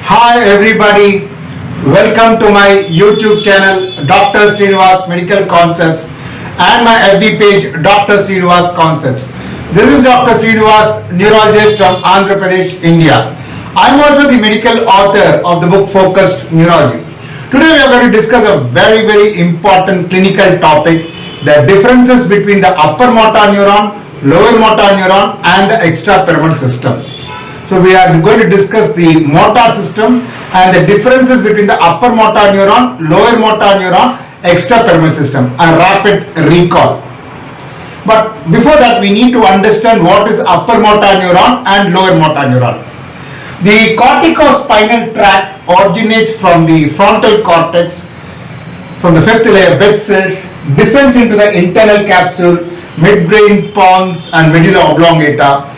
Hi everybody, welcome to my YouTube channel Dr. Srinivas Medical Concepts and my FB page Dr. Srinivas Concepts. This is Dr. Srinivas, neurologist from Andhra Pradesh, India. I am also the medical author of the book Focused Neurology. Today we are going to discuss a very important clinical topic, the differences between the upper motor neuron, lower motor neuron and the extrapyramidal system. So we are going to discuss the motor system and the differences between the upper motor neuron, lower motor neuron, extrapyramidal system, a rapid recall. But before that we need to understand what is upper motor neuron and lower motor neuron. The corticospinal tract originates from the frontal cortex, from the fifth layer bed cells, descends into the internal capsule, midbrain pons and medulla oblongata,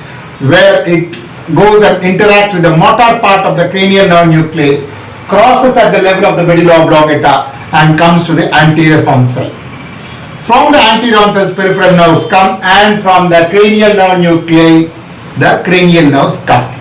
where it goes and interacts with the motor part of the cranial nerve nuclei, crosses at the level of the medulla oblongata and comes to the anterior horn cell. From the anterior horn cells, peripheral nerves come, and from the cranial nerve nuclei, the cranial nerves come.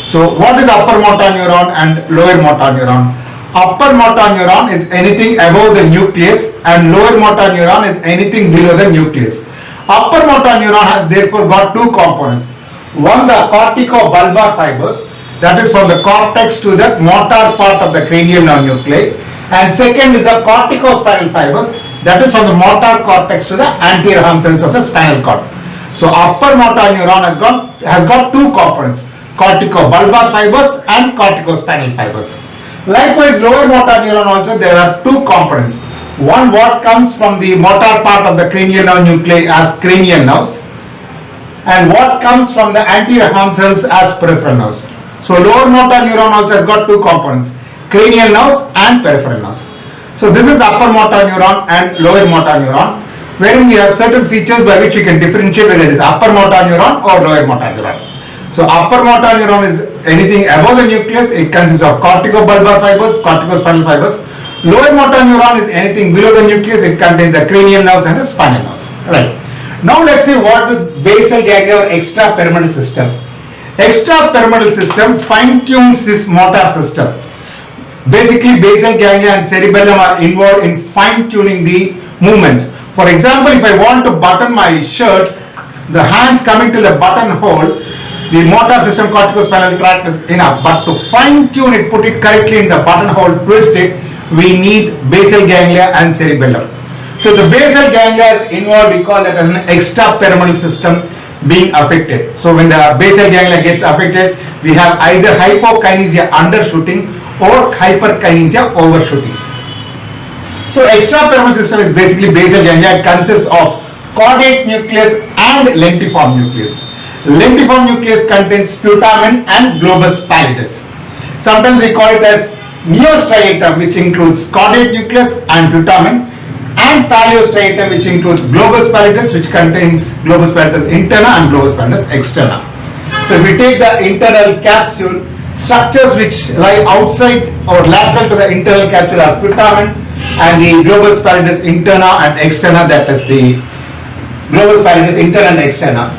So what is upper motor neuron and lower motor neuron? Upper motor neuron is anything above the nucleus and lower motor neuron is anything below the nucleus. Upper motor neuron has therefore got two components. One, the corticobulbar fibers, that is from the cortex to the motor part of the cranial nerve nuclei, and second is the corticospinal fibers, that is from the motor cortex to the anterior horn cells of the spinal cord. So upper motor neuron has got two components, corticobulbar fibers and corticospinal fibers. Likewise, lower motor neuron also there are two components. One, what comes from the motor part of the cranial nerve nuclei as cranial nerves, and what comes from the anterior horn cells as peripheral nerves. So lower motor neuron also has got two components, cranial nerves and peripheral nerves. So this is upper motor neuron and lower motor neuron, wherein we have certain features by which we can differentiate whether it is upper motor neuron or lower motor neuron. So upper motor neuron is anything above the nucleus, it consists of corticobulbar fibers, corticospinal fibers. Lower motor neuron is anything below the nucleus, it contains the cranial nerves and the spinal nerves. Right. Now let's see what is basal ganglia or extrapyramidal system. Extrapyramidal system fine-tunes this motor system. Basically, basal ganglia and cerebellum are involved in fine-tuning the movements. For example, if I want to button my shirt, the hands coming to the buttonhole, the motor system corticospinal tract is enough. But to fine-tune it, put it correctly in the buttonhole, twist it, we need basal ganglia and cerebellum. So the basal ganglia is involved, we call that as an extrapyramidal system being affected. So when the basal ganglia gets affected, we have either hypokinesia undershooting or hyperkinesia overshooting. So extrapyramidal system is basically basal ganglia. It consists of caudate nucleus and lentiform nucleus. Lentiform nucleus contains putamen and globus pallidus. Sometimes we call it as neostriatum, which includes caudate nucleus and putamen, and paleostriatum, which includes globus pallidus, which contains globus pallidus interna and globus pallidus externa. So if we take the internal capsule, structures which lie outside or lateral to the internal capsule are putamen, and the globus pallidus interna and externa, that is the globus pallidus interna and externa.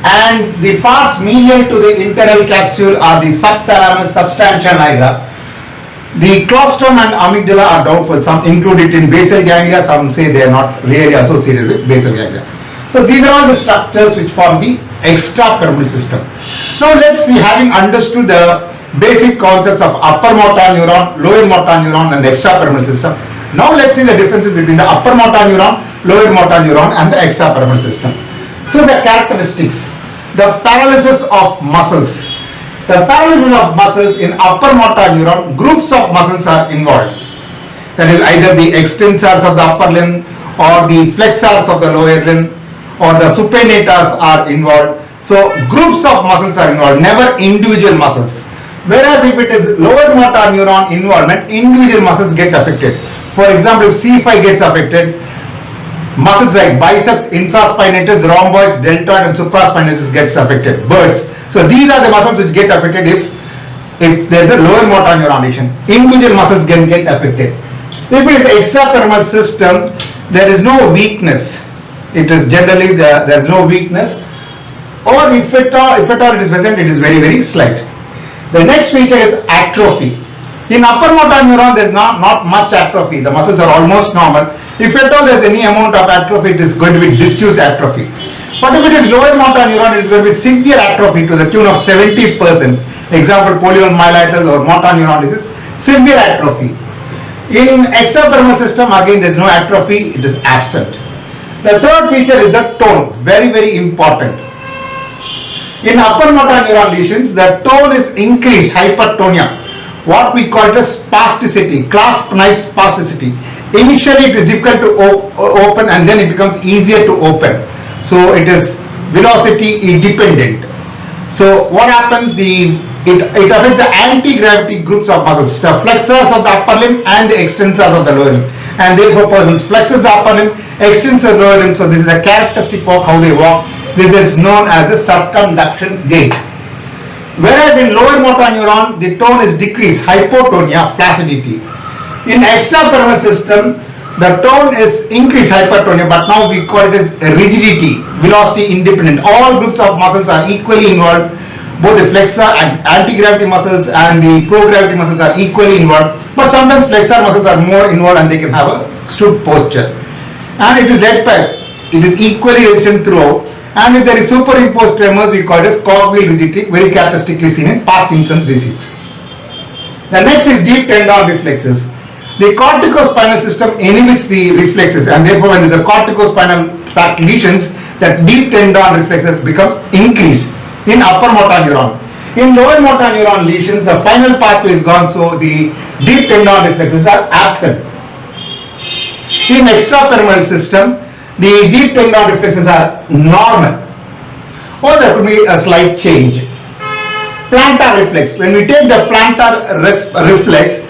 And the parts medial to the internal capsule are the subthalamus, substantia nigra. The claustrum and amygdala are doubtful. Some include it in basal ganglia, some say they are not really associated with basal ganglia. So these are all the structures which form the extrapyramidal system. Now let's see, having understood the basic concepts of upper motor neuron, lower motor neuron and the extrapyramidal system, now let's see the differences between the upper motor neuron, lower motor neuron and the extrapyramidal system. So the characteristics, the paralysis of muscles. The paralysis of muscles in upper motor neuron, groups of muscles are involved. That is either the extensors of the upper limb or the flexors of the lower limb or the supinators are involved. So groups of muscles are involved, never individual muscles. Whereas if it is lower motor neuron involvement, individual muscles get affected. For example, if C5 gets affected, muscles like biceps, infraspinatus, rhomboids, deltoid and supraspinatus gets affected. Birds. So these are the muscles which get affected if there is a lower motor neuron lesion. Individual muscles can get affected. If it is extrapyramidal system, there is no weakness. It is generally there is no weakness, or if at all it is present, it is very slight. The next feature is atrophy. In upper motor neuron, there is not much atrophy. The muscles are almost normal. If at all there is any amount of atrophy, it is going to be diffuse atrophy. But if it is lower motor neuron, it is going to be severe atrophy to the tune of 70%. Example, poliomyelitis or motor neuron disease, severe atrophy. In extrapyramidal system, again there is no atrophy, it is absent. The third feature is the tone, very very important. In upper motor neuron lesions, the tone is increased, hypertonia. What we call it as spasticity, clasp knife spasticity. Initially it is difficult to open and then it becomes easier to open. So it is velocity independent. So what happens, it affects the anti-gravity groups of muscles, the flexors of the upper limb and the extensors of the lower limb. And therefore person flexes the upper limb, extends the lower limb. So this is a characteristic walk, how they walk. This is known as the circumduction gait. Whereas in lower motor neuron, the tone is decreased, hypotonia, flaccidity. In extrapyramidal system, the tone is increased hypertonia, but now we call it as rigidity, velocity independent. All groups of muscles are equally involved. Both the flexor and anti-gravity muscles and the pro-gravity muscles are equally involved. But sometimes flexor muscles are more involved and they can have a stood posture. And it is led by, it is equally resistant throughout. And if there is superimposed tremors, we call it as cogwheel rigidity, very characteristically seen in Parkinson's disease. The next is deep tendon reflexes. The corticospinal system inhibits the reflexes, and therefore when there is a corticospinal tract lesions, that deep tendon reflexes becomes increased in upper motor neuron. In lower motor neuron lesions, the final pathway is gone, so the deep tendon reflexes are absent. In extrapyramidal system, the deep tendon reflexes are normal, or there could be a slight change. Plantar reflex. When we take the plantar reflex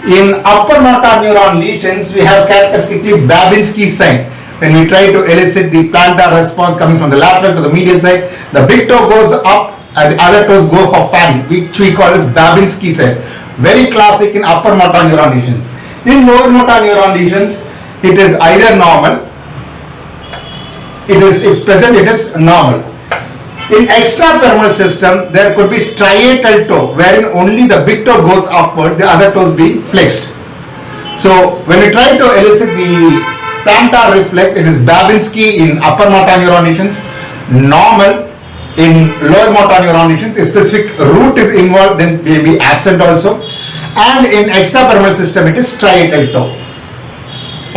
in upper motor neuron lesions, we have characteristically Babinski sign. When we try to elicit the plantar response coming from the lateral to the medial side, the big toe goes up and the other toes go for fanning, which we call as Babinski sign. Very classic in upper motor neuron lesions. In lower motor neuron lesions, it is either normal. If present, it is normal. In extrapyramidal system, there could be striatal toe, wherein only the big toe goes upward, the other toes being flexed. So when we try to elicit the plantar reflex, it is Babinski in upper motor neuron lesions, normal in lower motor neuron lesions. A specific root is involved, then may be absent also. And in extrapyramidal system, it is striatal toe,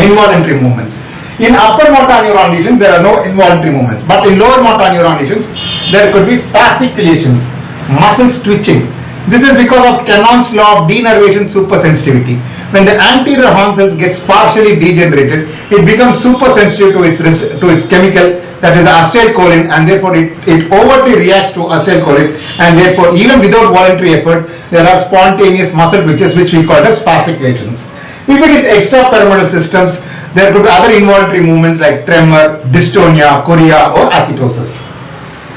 involuntary movements. In upper motor neuron lesions, there are no involuntary movements, but in lower motor neuron lesions, there could be fasciculations, muscles twitching. This is because of Canon's law of denervation supersensitivity. When the anterior horn cells gets partially degenerated, it becomes supersensitive to its chemical, that is acetylcholine, and therefore it overtly reacts to acetylcholine, and therefore even without voluntary effort, there are spontaneous muscle twitches which we call as fasciculations. If it is extrapyramidal systems, there could be other involuntary movements like tremor, dystonia, chorea, or acetosis.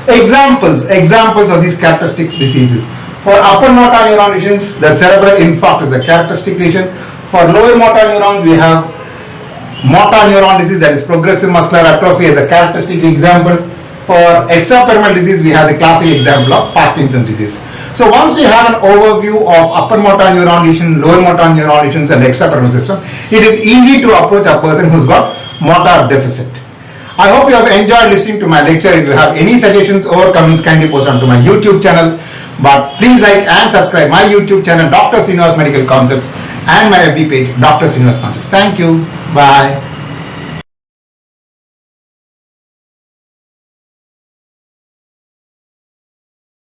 Examples of these characteristic diseases. For upper motor neuron lesions, the cerebral infarct is a characteristic lesion. For lower motor neurons, we have motor neuron disease, that is progressive muscular atrophy, as a characteristic example. For extrapyramidal disease, we have the classic example of Parkinson's disease. So once we have an overview of upper motor neuron lesion, lower motor neuron lesions and extrapyramidal system, it is easy to approach a person who's got motor deficit. I hope you have enjoyed listening to my lecture. If you have any suggestions or comments, kindly post onto my YouTube channel. But please like and subscribe my YouTube channel, Dr. Srinivas Medical Concepts, and my FB page, Dr. Srinivas Concepts. Thank you. Bye.